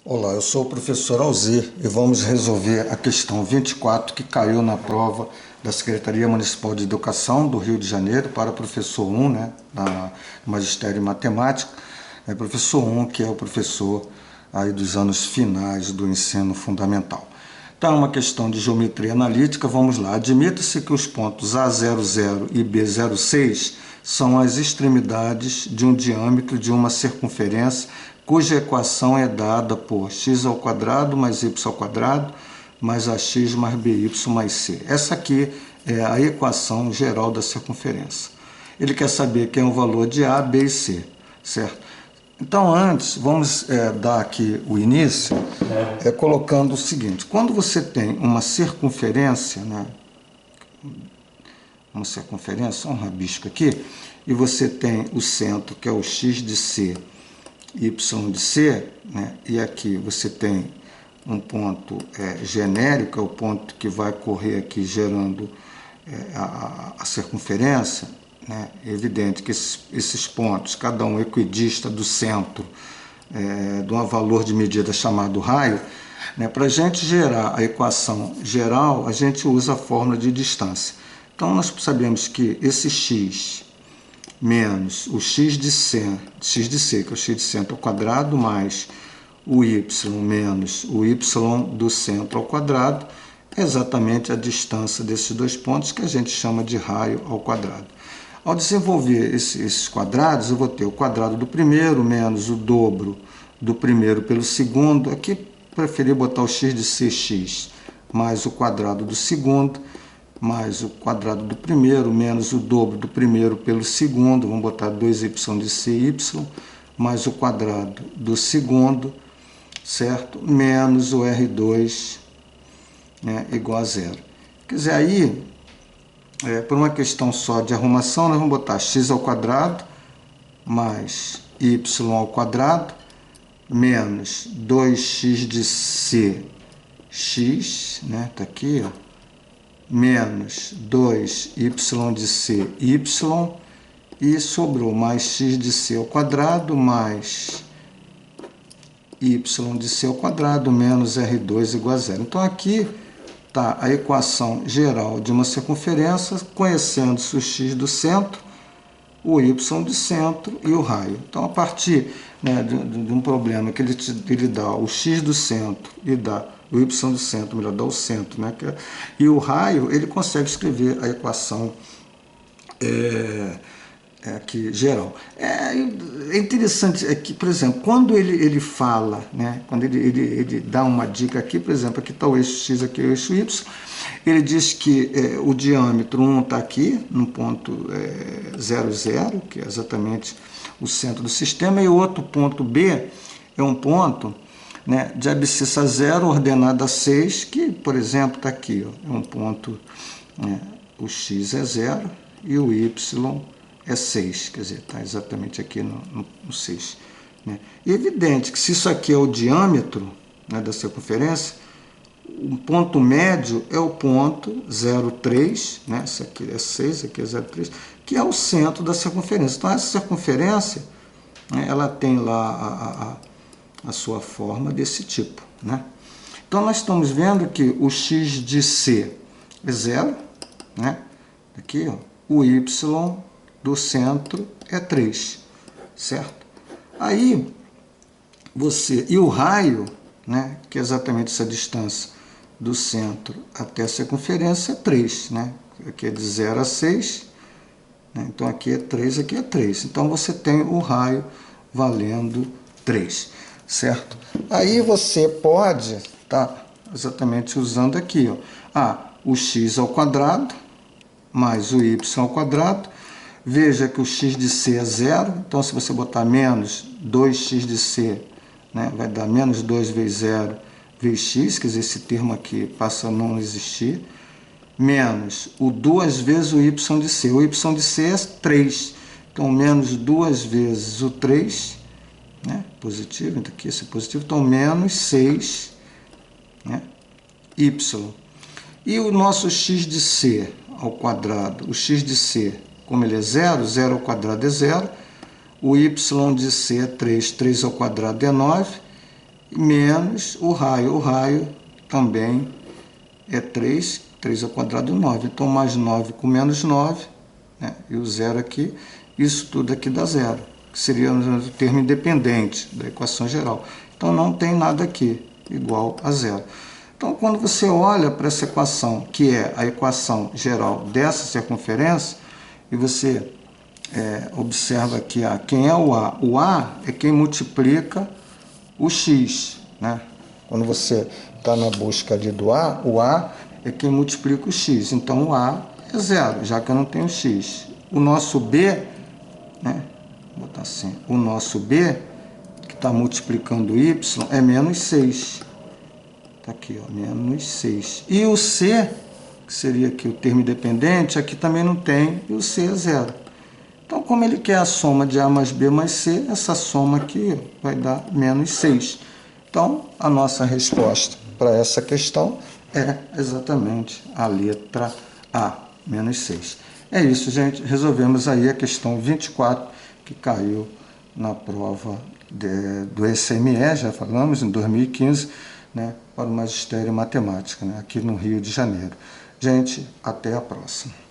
Olá, eu sou o professor Alzir e vamos resolver a questão 24 que caiu na prova da Secretaria Municipal de Educação do Rio de Janeiro para professor 1, da Magistério em Matemática. Professor 1, que é o professor aí dos anos finais do ensino fundamental. Então, é uma questão de geometria analítica. Vamos lá. Admita-se que os pontos A00 e B06 são as extremidades de um diâmetro de uma circunferência cuja equação é dada por x² mais y² mais ax mais by mais c. Essa aqui é a equação geral da circunferência. Ele quer saber quem é o valor de A, B e C, certo? Então, antes, vamos dar aqui o início, colocando o seguinte: quando você tem uma circunferência, um rabisco aqui, e você tem o centro, que é o x de C, y de C, e aqui você tem um ponto genérico, é o ponto que vai correr aqui gerando a circunferência. É evidente que esses pontos, cada um equidista do centro de um valor de medida chamado raio, para a gente gerar a equação geral, a gente usa a fórmula de distância. Então, nós sabemos que esse x menos o x de C, que é o x de centro ao quadrado, mais o y menos o y do centro ao quadrado, é exatamente a distância desses dois pontos, que a gente chama de raio ao quadrado. Ao desenvolver esses quadrados, eu vou ter o quadrado do primeiro menos o dobro do primeiro pelo segundo. Aqui, preferi botar o x de cx mais o quadrado do segundo, mais o quadrado do primeiro, menos o dobro do primeiro pelo segundo, vamos botar 2y de cy, mais o quadrado do segundo, certo? Menos o R2, igual a zero. Quer dizer, aí, por uma questão só de arrumação, nós vamos botar x² mais y² menos 2x de c, x, tá aqui, ó, menos 2y de c, y, e sobrou mais x de c ao quadrado mais y de c ao quadrado menos R2 igual a zero. Então, aqui está a equação geral de uma circunferência, conhecendo-se o x do centro, o y do centro e o raio. Então, a partir de um problema que ele dá o x do centro e dá o y do centro, melhor, dá o centro, e o raio, ele consegue escrever a equação aqui geral. É interessante aqui, por exemplo, quando ele fala, quando ele dá uma dica aqui, por exemplo, aqui está o eixo x, aqui é o eixo y, ele diz que o diâmetro 1 está aqui, no ponto 0, 0, que é exatamente o centro do sistema, e o outro ponto B é um ponto de abscissa 0, ordenada 6, que, por exemplo, está aqui, ó, é um ponto, o x é 0 e o y é 6, quer dizer, está exatamente aqui no 6. E é evidente que se isso aqui é o diâmetro da circunferência, o ponto médio é o ponto 0,3, esse aqui é 6, aqui é 0,3, que é o centro da circunferência. Então, essa circunferência, ela tem lá a sua forma desse tipo. Então, nós estamos vendo que o x de C é 0, aqui, ó, o y do centro é 3, certo? Aí, e o raio, que é exatamente essa distância do centro até a circunferência, é 3, aqui é de 0 a 6, então aqui é 3, aqui é 3. Então, você tem o raio valendo 3, certo? Aí, você pode estar exatamente usando aqui, ó, o x ao quadrado mais o y ao quadrado. Veja que o x de C é 0, então se você botar menos 2x de C, vai dar menos 2 vezes 0 vezes x, quer dizer, esse termo aqui passa a não existir, menos o 2 vezes o y de C. O y de C é 3, então menos 2 vezes o 3, positivo, então aqui esse positivo, então menos 6, y. E o nosso x de C ao quadrado, o x de C, como ele é 0, 0 ao quadrado é 0, o y de C é 3, 3 ao quadrado é 9, menos o raio. O raio também é 3, 3 ao quadrado 9. Então, mais 9 com menos 9, né? E o zero aqui, isso tudo aqui dá zero, que seria o termo independente da equação geral. Então, não tem nada aqui igual a zero. Então, quando você olha para essa equação, que é a equação geral dessa circunferência, e você observa aqui quem é o A. O A é quem multiplica o X, né? Quando você está na busca ali do A, o A é quem multiplica o X. Então, o A é zero, já que eu não tenho X. O nosso B, né? Vou botar assim, o nosso B, que está multiplicando Y, é menos 6. Está aqui, ó, menos 6. E o C, que seria aqui o termo independente, aqui também não tem, e o C é zero. Então, como ele quer a soma de A mais B mais C, essa soma aqui vai dar menos 6. Então, a nossa resposta para essa questão é exatamente a letra A, menos 6. É isso, gente. Resolvemos aí a questão 24, que caiu na prova do ECME, já falamos, em 2015, né, para o Magistério em Matemática, né, aqui no Rio de Janeiro. Gente, até a próxima.